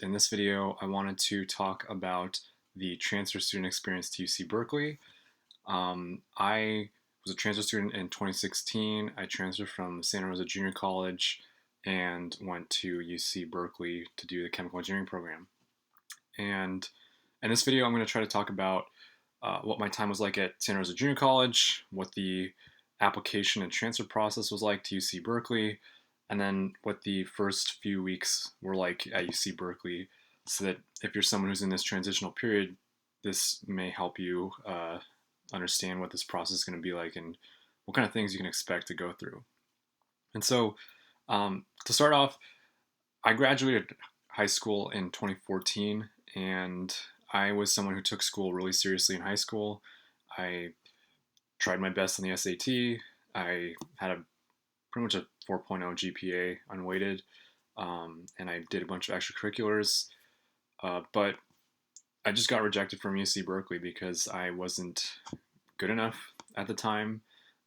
In this video, I wanted to talk about the transfer student experience to UC Berkeley. I was a transfer student in 2016. I transferred from Santa Rosa Junior College and went to UC Berkeley to do the chemical engineering program. And in this video, I'm going to try to talk about what my time was like at Santa Rosa Junior College, what the application and transfer process was like to UC Berkeley, and then what the first few weeks were like at UC Berkeley, so that if you're someone who's in this transitional period, this may help you understand what this process is going to be like and what kind of things you can expect to go through. And so, to start off, I graduated high school in 2014, and I was someone who took school really seriously in high school. I tried my best on the SAT. I had pretty much a 4.0 GPA unweighted, and I did a bunch of extracurriculars, but I just got rejected from UC Berkeley because I wasn't good enough at the time,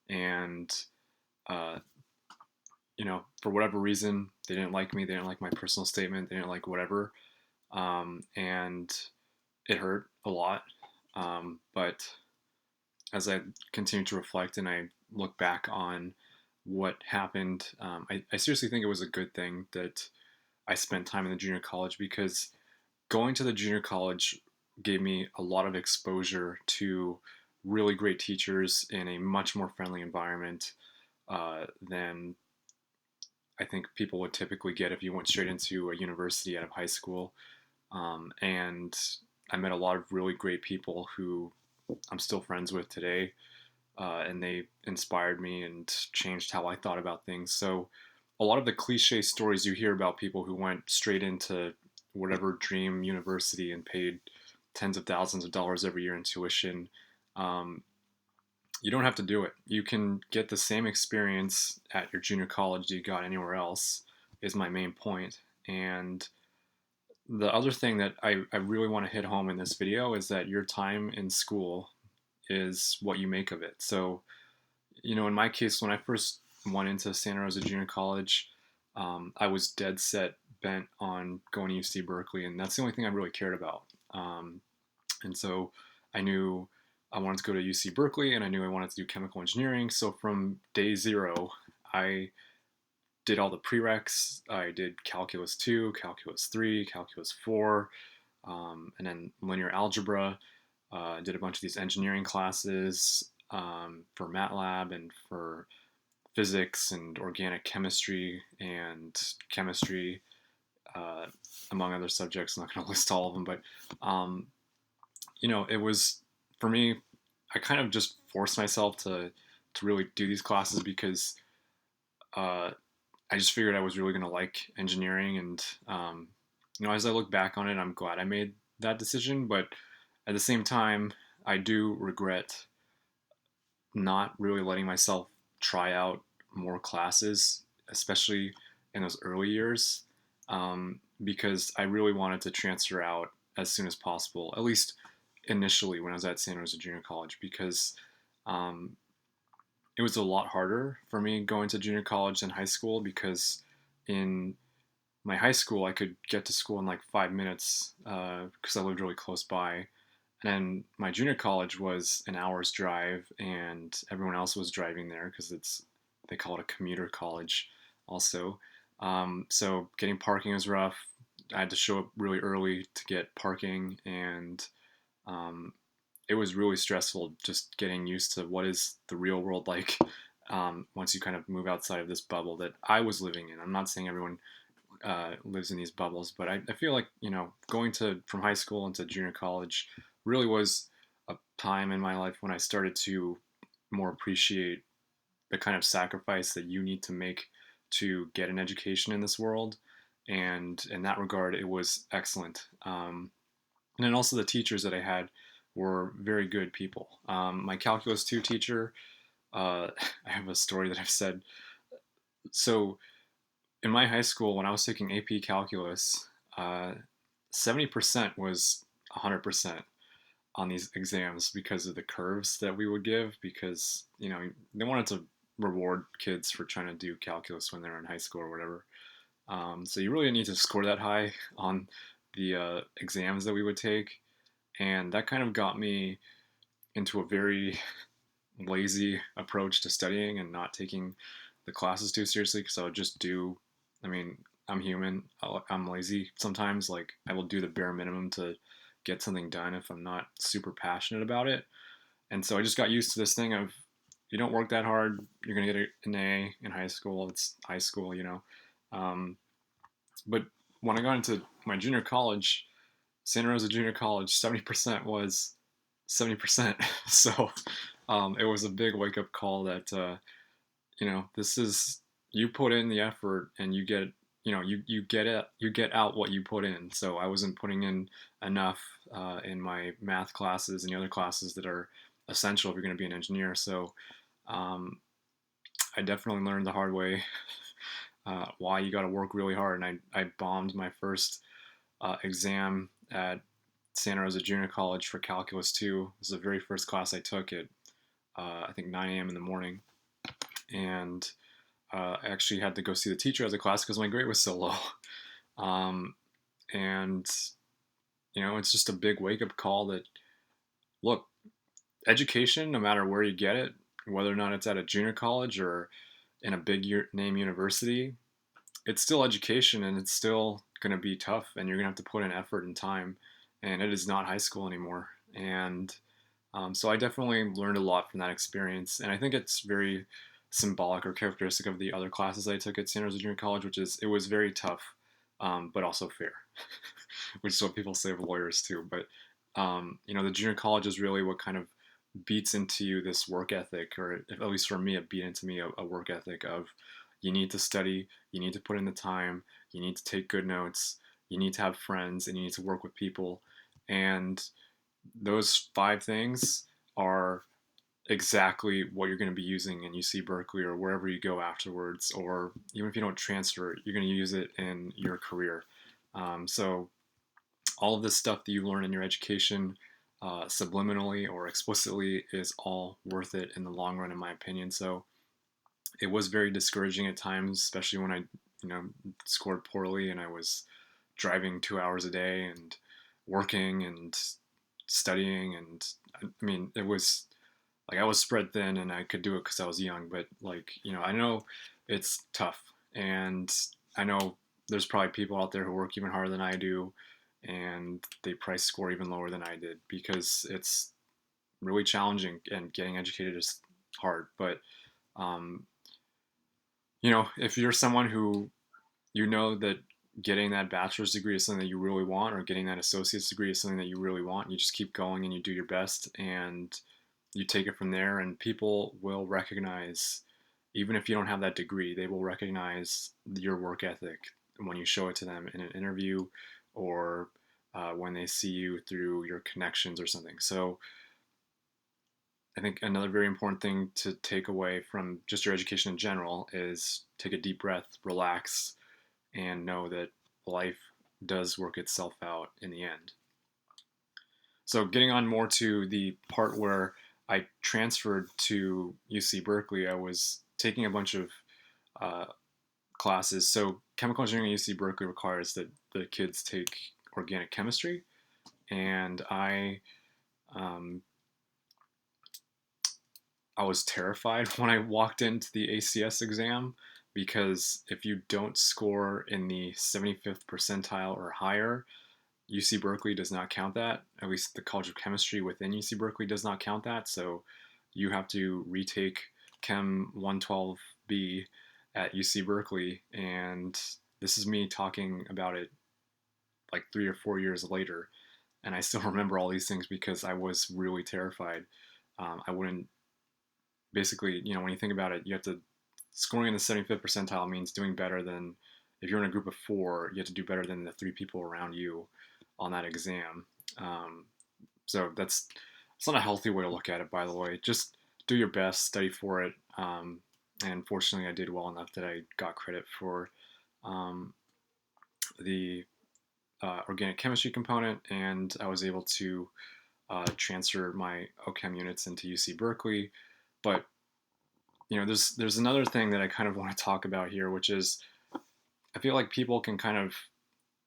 and uh, for whatever reason, they didn't like me. They didn't like my personal statement. They didn't like whatever, and it hurt a lot. But as I continue to reflect and I look back on what happened, I seriously think it was a good thing that I spent time in the junior college, because going to the junior college gave me a lot of exposure to really great teachers in a much more friendly environment than I think people would typically get if you went straight into a university out of high school. And I met a lot of really great people who I'm still friends with today, and they inspired me and changed how I thought about things. So, a lot of the cliche stories you hear about people who went straight into whatever dream university and paid tens of thousands of dollars every year in tuition, um, you don't have to do it. You can get the same experience at your junior college that you got anywhere else, is my main point. And the other thing that I really want to hit home in this video is that your time in school is what you make of it. So, in my case, when I first went into Santa Rosa Junior College, I was dead set bent on going to UC Berkeley, and that's the only thing I really cared about. And so I knew I wanted to go to UC Berkeley, and I knew I wanted to do chemical engineering. So from day zero, I did all the prereqs. I did Calculus 2, Calculus 3, Calculus 4, and then linear algebra. Did a bunch of these engineering classes for MATLAB and for physics and organic chemistry and chemistry, uh, among other subjects. I'm not going to list all of them, but it was, for me, I kind of just forced myself to really do these classes because uh, I just figured I was really going to like engineering. And as I look back on it, I'm glad I made that decision. But at the same time, I do regret not really letting myself try out more classes, especially in those early years, because I really wanted to transfer out as soon as possible, at least initially when I was at Santa Rosa Junior College, because um, it was a lot harder for me going to junior college than high school, because in my high school I could get to school in like 5 minutes because I lived really close by. And my junior college was an hour's drive, and everyone else was driving there because they call it a commuter college also. So getting parking was rough. I had to show up really early to get parking, and um, it was really stressful just getting used to what is the real world like once you kind of move outside of this bubble that I was living in. I'm not saying everyone lives in these bubbles, but I feel like going to from high school into junior college really was a time in my life when I started to more appreciate the kind of sacrifice that you need to make to get an education in this world. And in that regard, it was excellent. And then also the teachers that I had were very good people. My Calculus 2 teacher, I have a story that I've said. So in my high school, when I was taking AP Calculus, 70% was 100% on these exams because of the curves that we would give, because they wanted to reward kids for trying to do calculus when they're in high school or whatever. So you really need to score that high on the exams that we would take, and that kind of got me into a very lazy approach to studying and not taking the classes too seriously because I would just do. I mean, I'm human. I'm lazy sometimes. Like I will do the bare minimum to get something done if I'm not super passionate about it. And so I just got used to this thing of you don't work that hard, you're gonna get an A in high school. It's high school, you know. Um, but when I got into my junior college, Santa Rosa Junior College, 70% was 70%. So it was a big wake up call that this is you put in the effort and you get you get out what you put in. So I wasn't putting in enough in my math classes and the other classes that are essential if you're going to be an engineer. So um, I definitely learned the hard way why you got to work really hard. And I bombed my first exam at Santa Rosa Junior College for Calculus 2. It was the very first class I took at I think 9 a.m. in the morning, and I actually had to go see the teacher of the class because my grade was so low. Um, and it's just a big wake up call that look, education, no matter where you get it, whether or not it's at a junior college or in a big name university, it's still education and it's still going to be tough and you're going to have to put in effort and time. And it is not high school anymore. And so I definitely learned a lot from that experience. And I think it's very symbolic or characteristic of the other classes I took at Santa Rosa Junior College, which is it was very tough, but also fair, which is what people say of lawyers too. But the junior college is really what kind of beats into you this work ethic, or at least for me, it beat into me a work ethic of you need to study, you need to put in the time, you need to take good notes, you need to have friends, and you need to work with people. And those five things are exactly what you're going to be using in UC Berkeley or wherever you go afterwards, or even if you don't transfer, you're going to use it in your career. So all of this stuff that you learn in your education, subliminally or explicitly, is all worth it in the long run, in my opinion. So it was very discouraging at times, especially when I, scored poorly and I was driving 2 hours a day and working and studying. And I mean, it was like I was spread thin and I could do it because I was young, but I know it's tough. And I know there's probably people out there who work even harder than I do and they price score even lower than I did because it's really challenging and getting educated is hard. But, um, if you're someone who that getting that bachelor's degree is something that you really want, or getting that associate's degree is something that you really want, you just keep going and you do your best and you take it from there, and people will recognize, even if you don't have that degree, they will recognize your work ethic when you show it to them in an interview or when they see you through your connections or something. So I think another very important thing to take away from just your education in general is take a deep breath, relax, and know that life does work itself out in the end. So, getting on more to the part where I transferred to UC Berkeley, I was taking a bunch of uh, classes. So, chemical engineering at UC Berkeley requires that the kids take organic chemistry, and um, I was terrified when I walked into the ACS exam because if you don't score in the 75th percentile or higher, UC Berkeley does not count that. At least the College of Chemistry within UC Berkeley does not count that. So you have to retake Chem 112B at UC Berkeley. And this is me talking about it like 3 or 4 years later. And I still remember all these things because I was really terrified. I wouldn't basically, when you think about it, you have to scoring in the 75th percentile means doing better than if you're in a group of four, you have to do better than the three people around you on that exam. So it's not a healthy way to look at it, by the way. Just do your best, study for it. And fortunately, I did well enough that I got credit for the organic chemistry component, and I was able to transfer my OChem units into UC Berkeley. But there's another thing that I kind of want to talk about here, which is I feel like people can kind of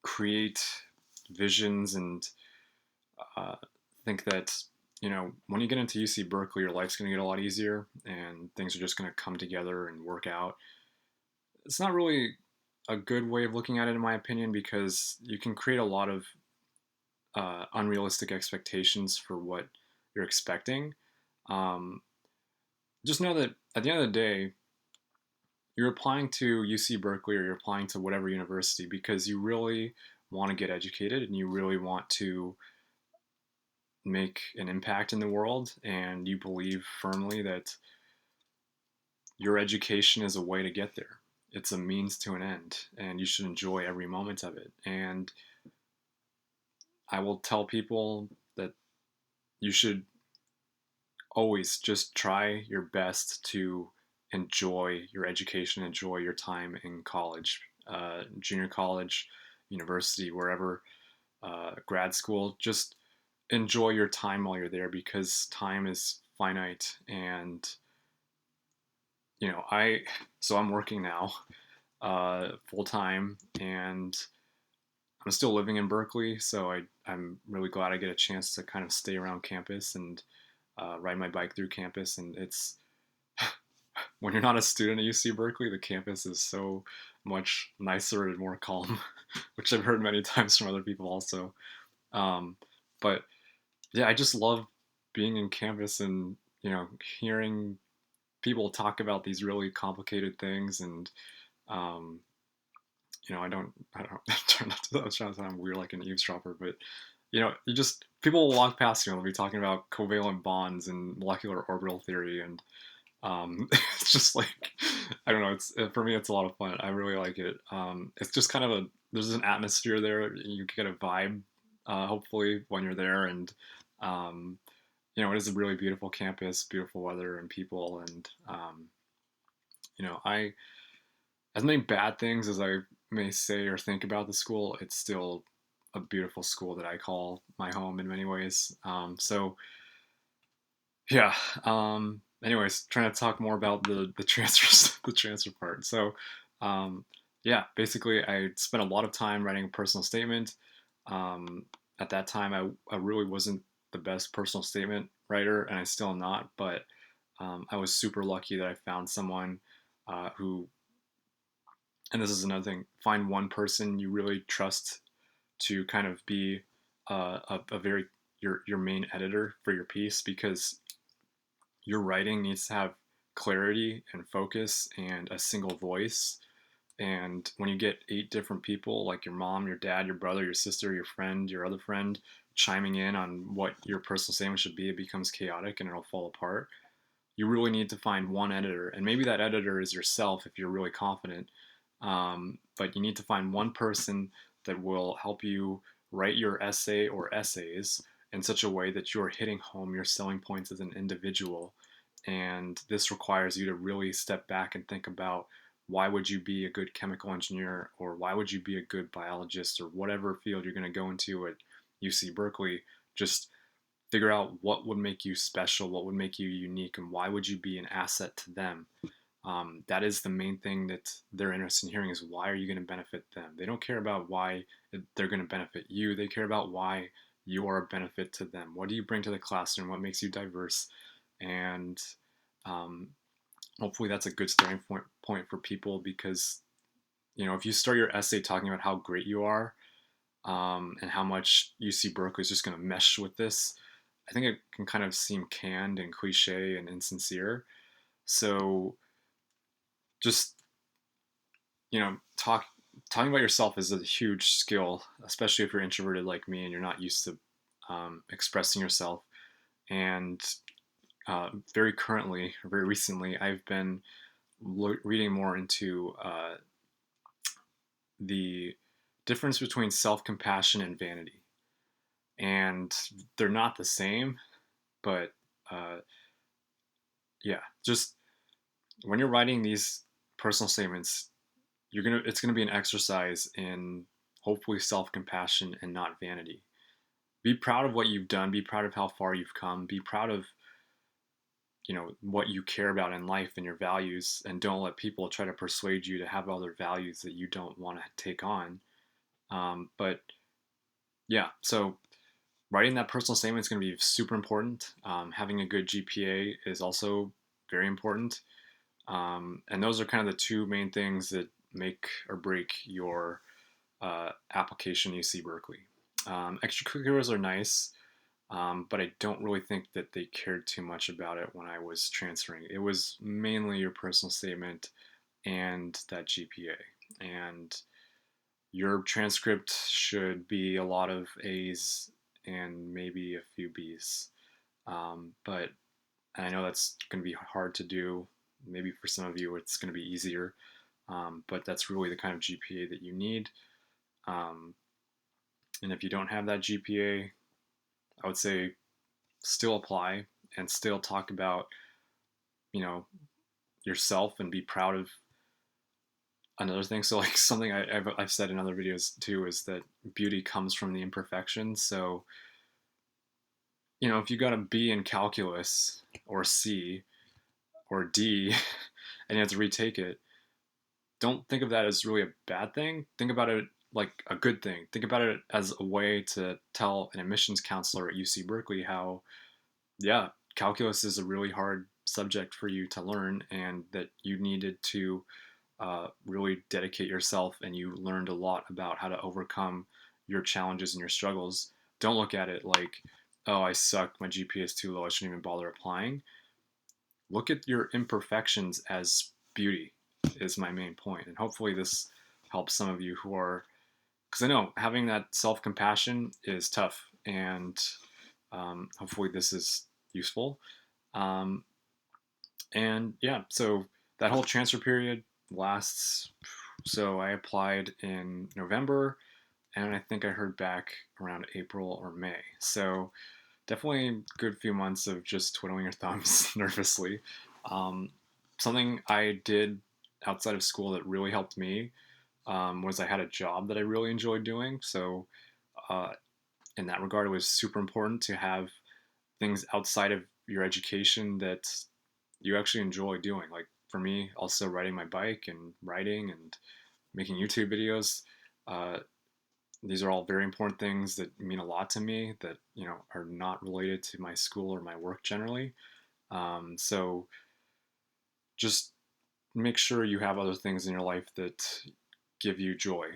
create visions and uh, think that, when you get into UC Berkeley, your life's going to get a lot easier and things are just going to come together and work out. It's not really a good way of looking at it, in my opinion, because you can create a lot of unrealistic expectations for what you're expecting. Um, just know that at the end of the day, you're applying to UC Berkeley or you're applying to whatever university because you really want to get educated and you really want to make an impact in the world, and you believe firmly that your education is a way to get there. It's a means to an end, and you should enjoy every moment of it. And I will tell people that you should always just try your best to enjoy your education, enjoy your time in college, junior college, university, wherever, grad school. Just enjoy your time while you're there because time is finite. And I'm working now, full time, and I'm still living in Berkeley, so I'm really glad I get a chance to kind of stay around campus and ride my bike through campus. And it's when you're not a student at UC Berkeley, the campus is so much nicer and more calm, which I've heard many times from other people also. Um, but yeah, I just love being in campus and hearing people talk about these really complicated things. And um, I don't try not to, I was trying to sound weird like an eavesdropper, but you just people will walk past you and they'll be talking about covalent bonds and molecular orbital theory, and it's just like I don't know. For me, it's a lot of fun. I really like it. It's just kind of there's an atmosphere there. You get a vibe, hopefully, when you're there, and um, it is a really beautiful campus, beautiful weather and people, and I as many bad things as I may say or think about the school, it's still a beautiful school that I call my home in many ways. So yeah. Anyways, trying to talk more about the transfers, the transfer part. So um, yeah, basically, I spent a lot of time writing a personal statement. Um, at that time, I really wasn't the best personal statement writer, and I still am not. But I was super lucky that I found someone who, and this is another thing, find one person you really trust to kind of be a very your main editor for your piece, because your writing needs to have clarity and focus and a single voice. And when you get 8 different people, like your mom, your dad, your brother, your sister, your friend, your other friend, chiming in on what your personal statement should be, it becomes chaotic and it'll fall apart. You really need to find one editor, and maybe that editor is yourself if you're really confident. But you need to find one person that will help you write your essay or essays in such a way that you're hitting home your selling points as an individual. And this requires you to really step back and think about, why would you be a good chemical engineer, or why would you be a good biologist, or whatever field you're going to go into at UC Berkeley. Just figure out what would make you special, what would make you unique, and why would you be an asset to them. That is the main thing that they're interested in hearing, is why are you going to benefit them? They don't care about why they're going to benefit you. They care about why you are a benefit to them. What do you bring to the classroom? What makes you diverse? And um, hopefully that's a good starting point for people, because if you start your essay talking about how great you are, and how much UC Berkeley is just going to mesh with this, I think it can kind of seem canned and cliche and insincere. So just talking about yourself is a huge skill, especially if you're introverted like me and you're not used to expressing yourself. And very currently, or very recently, I've been reading more into the difference between self-compassion and vanity. And they're not the same, but uh, yeah, just when you're writing these personal statements, it's gonna be an exercise in hopefully self-compassion and not vanity. Be proud of what you've done. Be proud of how far you've come. Be proud of what you care about in life and your values, and don't let people try to persuade you to have other values that you don't want to take on. But Yeah, so writing that personal statement is going to be super important. Having a good GPA is also very important. And those are kind of the two main things that make or break your application at UC Berkeley. Extracurriculars are nice, but I don't really think that they cared too much about it when I was transferring. It was mainly your personal statement and that GPA. And your transcript should be a lot of A's and maybe a few B's. But I know that's going to be hard to do. Maybe for some of you, it's going to be easier. But that's really the kind of GPA that you need. Um, and if you don't have that GPA, I would say still apply and still talk about, you know, yourself and be proud of another thing. So like something I've said in other videos too is that beauty comes from the imperfections. So, if you got a B in calculus or C or D and you have to retake it, don't think of that as really a bad thing. Think about it like a good thing. Think about it as a way to tell an admissions counselor at UC Berkeley how, yeah, calculus is a really hard subject for you to learn and that you needed to really dedicate yourself and you learned a lot about how to overcome your challenges and your struggles. Don't look at it like, oh, I suck, my GPA is too low, I shouldn't even bother applying. Look at your imperfections as beauty, is my main point. And hopefully, this helps some of you who are, because I know having that self compassion is tough. And hopefully, this is useful. Um, and yeah, so that whole transfer period lasts. So I applied in November, and I think I heard back around April or May. So definitely a good few months of just twiddling your thumbs nervously. Um, Something I did outside of school that really helped me was I had a job that I really enjoyed doing. So uh, in that regard, it was super important to have things outside of your education that you actually enjoy doing. Like for me, also riding my bike and writing and making YouTube videos. Uh, these are all very important things that mean a lot to me that are not related to my school or my work generally. So just make sure you have other things in your life that give you joy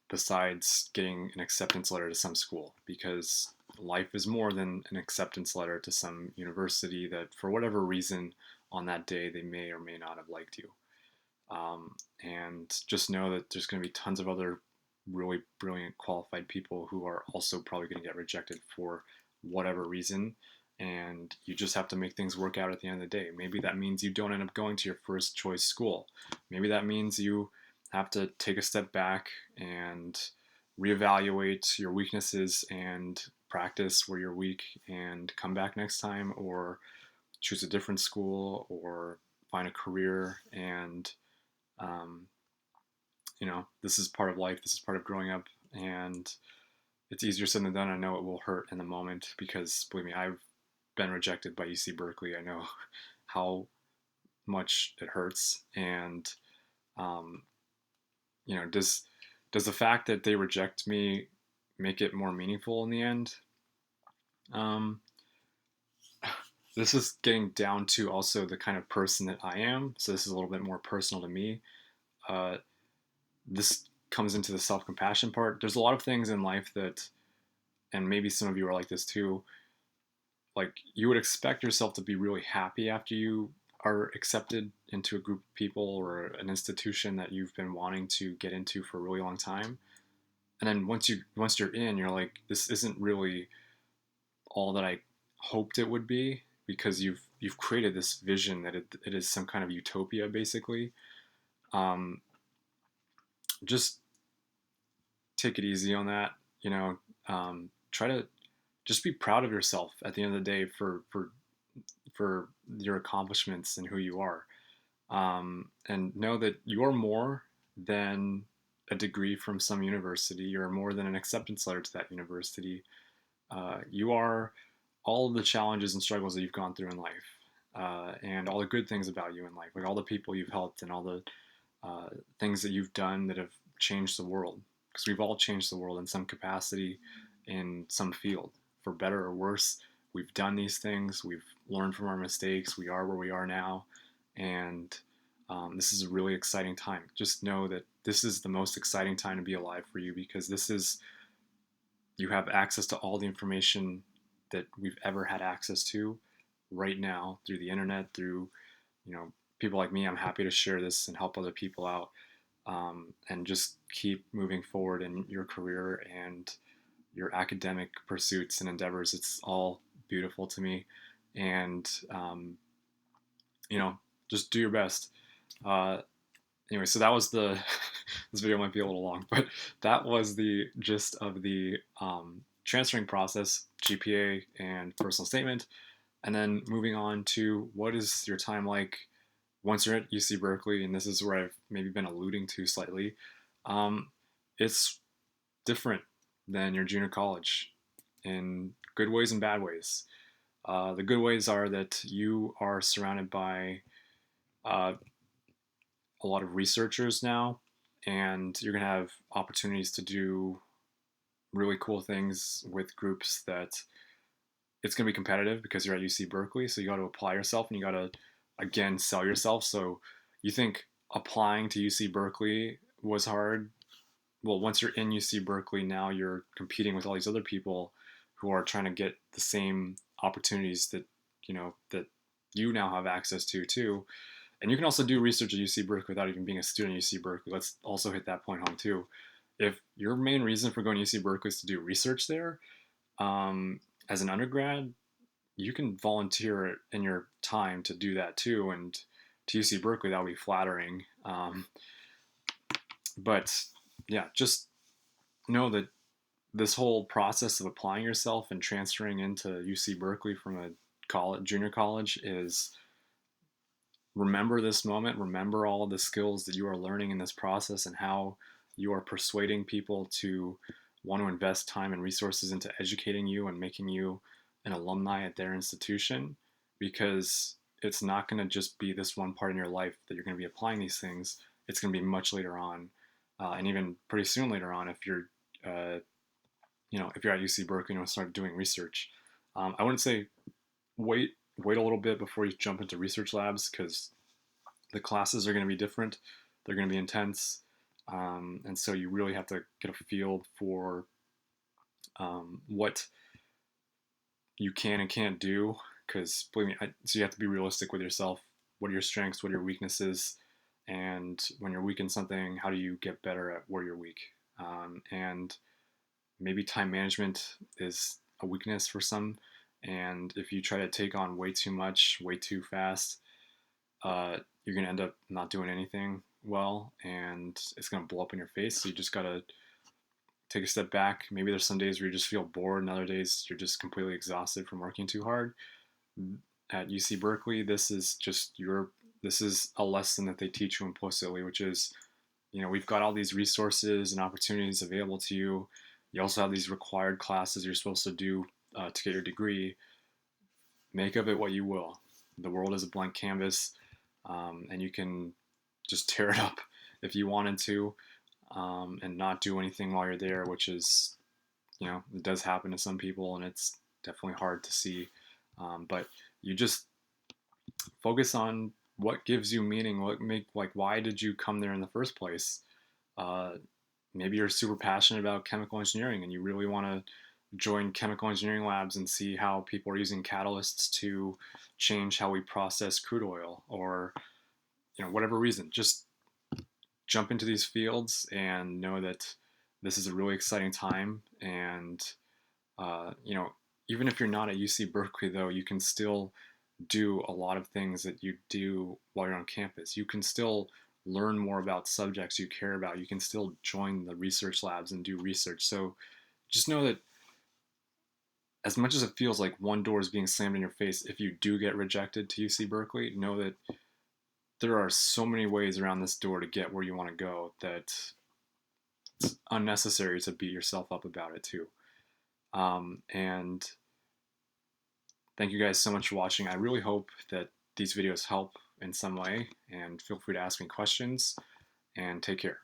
besides getting an acceptance letter to some school, because life is more than an acceptance letter to some university that for whatever reason on that day they may or may not have liked you. And just know that there's going to be tons of other really brilliant, qualified people who are also probably going to get rejected for whatever reason. And you just have to make things work out at the end of the day. Maybe that means you don't end up going to your first choice school. Maybe that means you have to take a step back and reevaluate your weaknesses and practice where you're weak and come back next time, or choose a different school, or find a career. And um, this is part of life. This is part of growing up, and it's easier said than done. I know it will hurt in the moment because, believe me, I've been rejected by UC Berkeley. I know how much it hurts, and um, does the fact that they reject me make it more meaningful in the end? Um, this is getting down to also the kind of person that I am. So this is a little bit more personal to me. Uh, this comes into the self-compassion part. There's a lot of things in life that, and maybe some of you are like this too, like you would expect yourself to be really happy after you are accepted into a group of people or an institution that you've been wanting to get into for a really long time. And then once you're in, you're like, this isn't really all that I hoped it would be, because you've created this vision that it is some kind of utopia basically. Um, just take it easy on that. Try to just be proud of yourself at the end of the day for your accomplishments and who you are, and know that you're more than a degree from some university. You're more than an acceptance letter to that university. You are all of the challenges and struggles that you've gone through in life, and all the good things about you in life, like all the people you've helped and all the things that you've done that have changed the world. Because we've all changed the world in some capacity, in some field, for better or worse. We've done these things, we've learned from our mistakes, we are where we are now, and this is a really exciting time. Just know that this is the most exciting time to be alive for you, because you have access to all the information that we've ever had access to right now through the internet, through people like me. I'm happy to share this and help other people out, and just keep moving forward in your career and your academic pursuits and endeavors. It's all beautiful to me, and just do your best. Uh, anyway, so that was the this video might be a little long, but that was the gist of the transferring process, GPA and personal statement. And then moving on to, what is your time like once you're at UC Berkeley? And this is where I've maybe been alluding to slightly. It's different than your junior college in good ways and bad ways. The good ways are that you are surrounded by a lot of researchers now, and you're going to have opportunities to do really cool things with groups that it's going to be competitive because you're at UC Berkeley. So you got to apply yourself, and you got to, again, sell yourself. So you think applying to UC Berkeley was hard? Well, once you're in UC Berkeley, now you're competing with all these other people who are trying to get the same opportunities that you now have access to too. And you can also do research at UC Berkeley without even being a student at UC Berkeley. Let's also hit that point home too. If your main reason for going to UC Berkeley is to do research there, as an undergrad, you can volunteer in your time to do that too. And to UC Berkeley, that would be flattering. But yeah, just know that this whole process of applying yourself and transferring into UC Berkeley from a junior college is, remember this moment, remember all of the skills that you are learning in this process, and how you are persuading people to want to invest time and resources into educating you and making you an alumni at their institution, because it's not going to just be this one part in your life that you're going to be applying these things. It's going to be much later on, and even pretty soon later on, if you're if you're at UC Berkeley and start doing research. I wouldn't say wait a little bit before you jump into research labs, because the classes are going to be different. They're going to be intense, and so you really have to get a feel for what you can and can't do, because believe me, so you have to be realistic with yourself. What are your strengths? What are your weaknesses? And when you're weak in something, how do you get better at where you're weak? And maybe time management is a weakness for some, and if you try to take on way too much, way too fast, you're going to end up not doing anything well, and it's going to blow up in your face. So you just got to take a step back. Maybe there's some days where you just feel bored, and other days you're just completely exhausted from working too hard. At UC Berkeley, this is a lesson that they teach you implicitly, which is, we've got all these resources and opportunities available to you. You also have these required classes you're supposed to do to get your degree. Make of it what you will. The world is a blank canvas, and you can just tear it up if you wanted to, and not do anything while you're there, which is, it does happen to some people, and it's definitely hard to see. But you just focus on what gives you meaning, why did you come there in the first place? Maybe you're super passionate about chemical engineering and you really want to join chemical engineering labs and see how people are using catalysts to change how we process crude oil, or whatever reason. Just jump into these fields and know that this is a really exciting time. And even if you're not at UC Berkeley, though, you can still do a lot of things that you do while you're on campus. You can still learn more about subjects you care about. You can still join the research labs and do research. So just know that as much as it feels like one door is being slammed in your face, if you do get rejected to UC Berkeley, know that there are so many ways around this door to get where you want to go that it's unnecessary to beat yourself up about it too. And thank you guys so much for watching. I really hope that these videos help in some way, and feel free to ask me questions, and take care.